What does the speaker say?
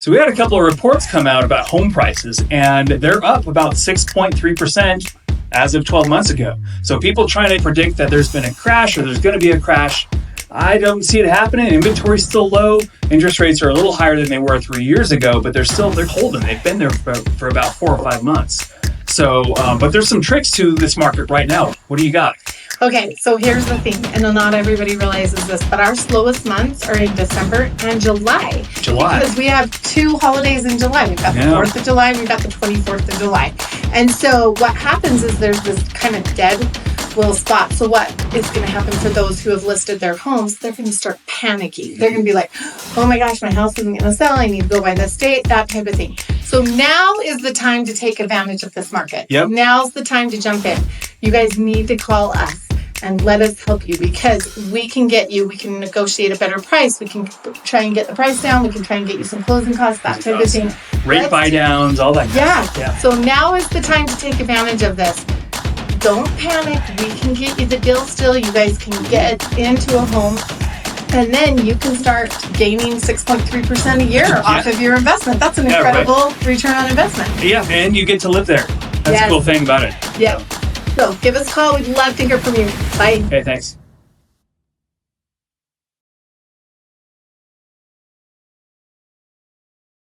So we had a couple of reports come out about home prices, and they're up about 6.3% as of 12 months ago. So people trying to predict that there's been a crash or there's going to be a crash, I don't see it happening. Inventory's still low. Interest rates are a little higher than they were 3 years ago, but they're holding. They've been there for about 4 or 5 months. So, but there's some tricks to this market right now. What do you got? Okay, so here's the thing, and not everybody realizes this, but our slowest months are in December and July. Because we have 2 holidays in July. We've got the 4th of July, we've got the 24th of July. And so what happens is there's this kind of dead little spot. So what is going to happen for those who have listed their homes, they're going to start panicking. They're going to be like, oh my gosh, my house isn't going to sell. I need to go by this date, that type of thing. So now is the time to take advantage of this market. Yep. Now's the time to jump in. You guys need to call us and let us help you, because we can negotiate a better price. We can try and get the price down. We can try and get you some closing costs, that type of thing. Rate buy downs, all that kind of stuff. Yeah. So now is the time to take advantage of this. Don't panic. We can get you the deal still. You guys can get into a home, and then you can start gaining 6.3% a year off of your investment. That's an incredible return on investment. Yeah, and you get to live there. That's the cool thing about it. Yeah. So give us a call. We'd love to hear from you. Bye. Hey, thanks.